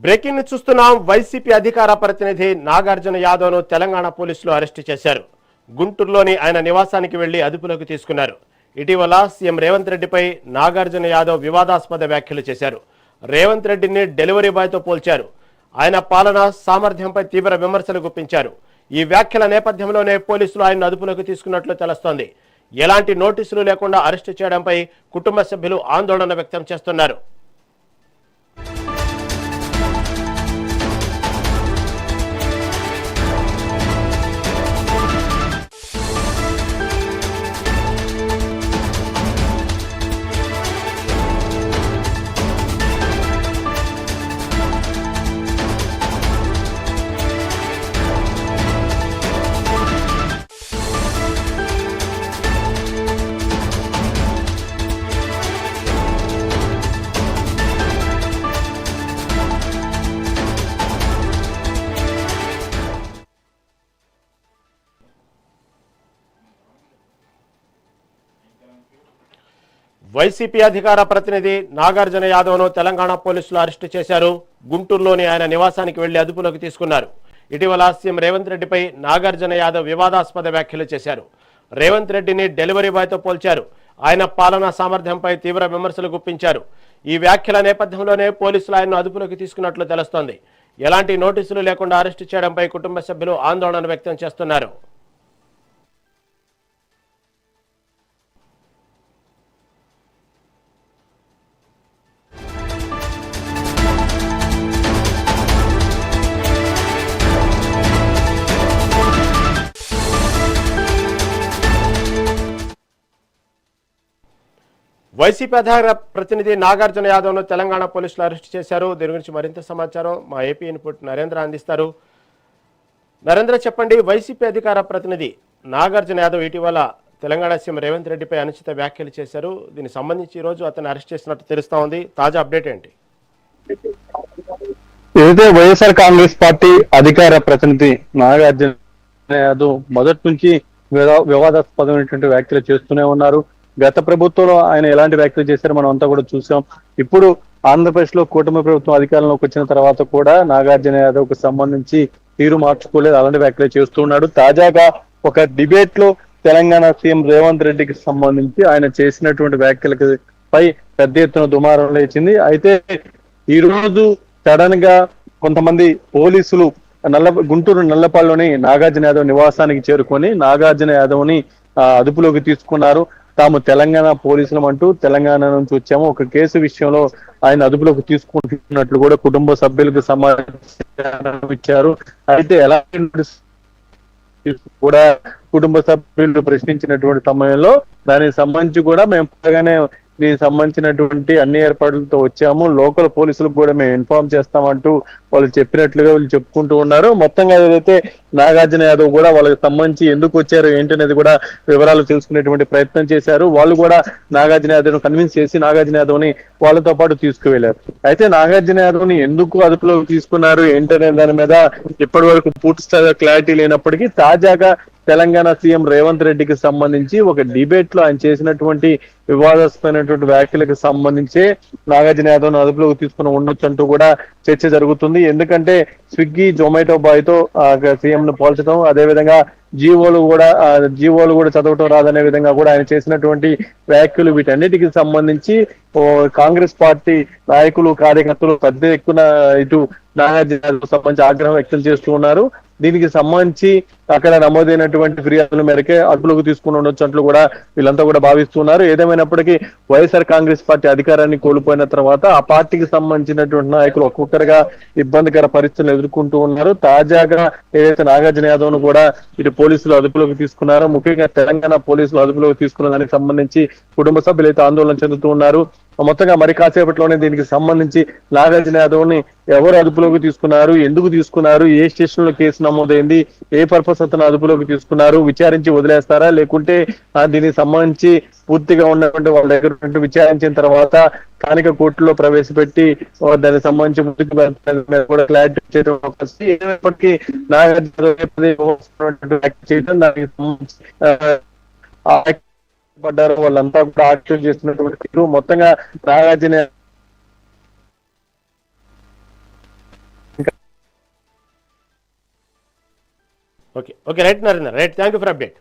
Breaking ని చూస్తున్నాం. YCP అధికార ప్రతినిధి నాగార్జున యాదవ్ ను తెలంగాణ పోలీసులు అరెస్టు చేశారు. గుంటూరులోని ఆయన నివాసానికి వెళ్లి అదుపులోకి తీసుకున్నారు. ఇటీవల సీఎం రేవంత్ రెడ్డిపై నాగార్జున యాదవ్ వివాదాస్పద వ్యాఖ్యలు చేశారు. రేవంత్ రెడ్డిని డెలివరీ బాయ్ తో పోల్చారు. ఆయన పాలన సామర్థ్యంపై తీవ్ర విమర్శలు గుప్పించారు. ఈ వ్యాఖ్యల నేపథ్యంలోనే పోలీసులు ఆయన అదుపులోకి తీసుకున్నట్లు తెలుస్తోంది. ఎలాంటి నోటీసులు లేకుండా అరెస్టు చేయడంపై కుటుంబ సభ్యులు ఆందోళన వ్యక్తం చేస్తున్నారు. వైసీపీ అధికార ప్రతినిధి నాగార్జున యాదవ్ ను తెలంగాణ పోలీసులు అరెస్టు చేశారు. గుంటూరులోని ఆయన నివాసానికి వెళ్లి అదుపులోకి తీసుకున్నారు. ఇటీవల సీఎం రేవంత్ రెడ్డిపై నాగార్జున యాదవ్ వివాదాస్పద వ్యాఖ్యలు చేశారు. రేవంత్ రెడ్డిని డెలివరీ బాయ్ తో పోల్చారు. ఆయన పాలనా సామర్థ్యంపై తీవ్ర విమర్శలు గుప్పించారు. ఈ వ్యాఖ్యల నేపథ్యంలోనే పోలీసులు ఆయన్ను అదుపులోకి తీసుకున్నట్లు తెలుస్తోంది. ఎలాంటి నోటీసులు లేకుండా అరెస్టు చేయడంపై కుటుంబ సభ్యులు ఆందోళన వ్యక్తం చేస్తున్నారు. వైసీపీ అధికార ప్రతినిధి నాగార్జున యాదవ్ ను తెలంగాణ పోలీసులు అరెస్టు చేశారు. దీని గురించి మరింత సమాచారం మా ఏపీ ఇన్పుట్ నరేంద్ర అందిస్తారు. నరేంద్ర, చెప్పండి. వైసీపీ అధికార ప్రతినిధి నాగార్జున యాదవ్ ఇటీవల తెలంగాణ సీఎం రేవంత్ రెడ్డిపై అనుచిత వ్యాఖ్యలు చేశారు. దీనికి సంబంధించి ఈ రోజు అతను అరెస్ట్ చేసినట్టు తెలుస్తా ఉంది. తాజా అప్డేట్ ఏంటి? ఏదైతే వైఎస్ఆర్ కాంగ్రెస్ పార్టీ అధికార ప్రతినిధి నాగార్జున యాదవ్ మొదటి నుంచి వివాదాస్పదమైనటువంటి వ్యాఖ్యలు చేస్తూనే ఉన్నారు. గత ప్రభుత్వంలో ఆయన ఎలాంటి వ్యాఖ్యలు చేశారో మనం అంతా కూడా చూసాం. ఇప్పుడు ఆంధ్రప్రదేశ్ లో కూటమి ప్రభుత్వం అధికారంలోకి వచ్చిన తర్వాత కూడా నాగార్జున యాదవ్ కు సంబంధించి తీరు మార్చుకోలేదు, అలాంటి వ్యాఖ్యలు చేస్తున్నాడు. తాజాగా ఒక డిబేట్ లో తెలంగాణ సీఎం రేవంత్ రెడ్డికి సంబంధించి ఆయన చేసినటువంటి వ్యాఖ్యలకు పై పెద్ద ఎత్తున దుమారం లేచింది. అయితే ఈ రోజు సడన్ గా కొంతమంది పోలీసులు గుంటూరు నల్లపాడులోని నాగార్జున యాదవ్ నివాసానికి చేరుకొని నాగార్జున యాదవ్ ని అదుపులోకి తీసుకున్నారు. తాము తెలంగాణ పోలీసులం అంటూ తెలంగాణ నుంచి వచ్చాము, ఒక కేసు విషయంలో ఆయన అదుపులోకి తీసుకుంటున్నట్లు కూడా కుటుంబ సభ్యులకు సమాచారం ఇచ్చారు. అయితే ఎలాంటి కూడా కుటుంబ సభ్యులు ప్రశ్నించినటువంటి సమయంలో దానికి సంబంధించి కూడా మేము దీనికి సంబంధించినటువంటి అన్ని ఏర్పాట్లతో వచ్చాము, లోకల్ పోలీసులకు కూడా మేము ఇన్ఫార్మ్ చేస్తామంటూ వాళ్ళు చెప్పినట్లుగా వీళ్ళు చెప్పుకుంటూ ఉన్నారు. మొత్తంగా ఏదైతే నాగార్జున యాదవ్ కూడా వాళ్ళకి సంబంధించి ఎందుకు వచ్చారు ఏంటనేది కూడా వివరాలు తెలుసుకునేటువంటి ప్రయత్నం చేశారు. వాళ్ళు కూడా నాగార్జున యాదవ్ ను కన్విన్స్ చేసి నాగార్జున యాదవ్ ని వాళ్ళతో పాటు తీసుకువెళ్లారు. అయితే నాగార్జున యాదవ్ ని ఎందుకు అదుపులోకి తీసుకున్నారు ఏంటనే దాని మీద ఇప్పటి వరకు పూర్తి స్థాయిలో క్లారిటీ లేనప్పటికీ తాజాగా తెలంగాణ సీఎం రేవంత్ రెడ్డికి సంబంధించి ఒక డిబేట్ లో ఆయన చేసినటువంటి వివాదాస్పదమైనటువంటి వ్యాఖ్యలకు సంబంధించి నాగార్జున యాదవ్ ను అదుపులోకి తీసుకుని ఉండొచ్చు అంటూ కూడా చర్చ జరుగుతుంది. ఎందుకంటే స్విగ్గీ జొమాటో బాయ్ తో సీఎం ను పోల్చడం, అదేవిధంగా జీవోలు కూడా చదవటం రాదనే విధంగా కూడా ఆయన చేసినటువంటి వ్యాఖ్యలు, వీటన్నిటికి సంబంధించి కాంగ్రెస్ పార్టీ నాయకులు కార్యకర్తలు పెద్ద ఎక్కువ ఇటు నాగార్జున యాదవ్ సంబంధించి ఆగ్రహం వ్యక్తం చేస్తూ ఉన్నారు. దీనికి సంబంధించి అక్కడ నమోదైనటువంటి ఫిర్యాదుల మేరకే అదుపులోకి తీసుకుని ఉండొచ్చు అంటూ కూడా వీళ్ళంతా కూడా భావిస్తున్నారు. ఏదేమైనప్పటికీ వైఎస్ఆర్ కాంగ్రెస్ పార్టీ అధికారాన్ని కోల్పోయిన తర్వాత ఆ పార్టీకి సంబంధించినటువంటి నాయకులు ఒక్కొక్కరుగా ఇబ్బందికర పరిస్థితులు ఎదుర్కొంటూ ఉన్నారు. తాజాగా ఏదైతే నాగార్జున యాదవ్ ను కూడా ఇటు పోలీసులు అదుపులోకి తీసుకున్నారో, ముఖ్యంగా తెలంగాణ పోలీసులు అదుపులోకి తీసుకున్న దానికి సంబంధించి కుటుంబ సభ్యులు అయితే ఆందోళన చెందుతూ ఉన్నారు. మొత్తంగా మరి కాసేపట్లోనే దీనికి సంబంధించి నాగార్జున యాదవ్ ని ఎవరు అదుపులోకి తీసుకున్నారు, ఎందుకు తీసుకున్నారు, ఏ స్టేషన్ లో కేసు నమోదైంది, ఏ పర్పస్ అతను అదుపులోకి తీసుకున్నారు, విచారించి వదిలేస్తారా లేకుంటే దీనికి సంబంధించి పూర్తిగా ఉన్నటువంటి వాళ్ళ దగ్గర విచారించిన తర్వాత స్థానిక కోర్టులో ప్రవేశపెట్టి దానికి సంబంధించి కూడా క్లారిటీ చేయడం ఏమైనప్పటికీ నాగార్జున చేయడం దానికి సంబంధించి పడ్డారు. వాళ్ళంతా కూడా ఆక్షన్ చేస్తున్నటువంటి మొత్తంగా Nagarjuna okay right Narender, right, thank you for update.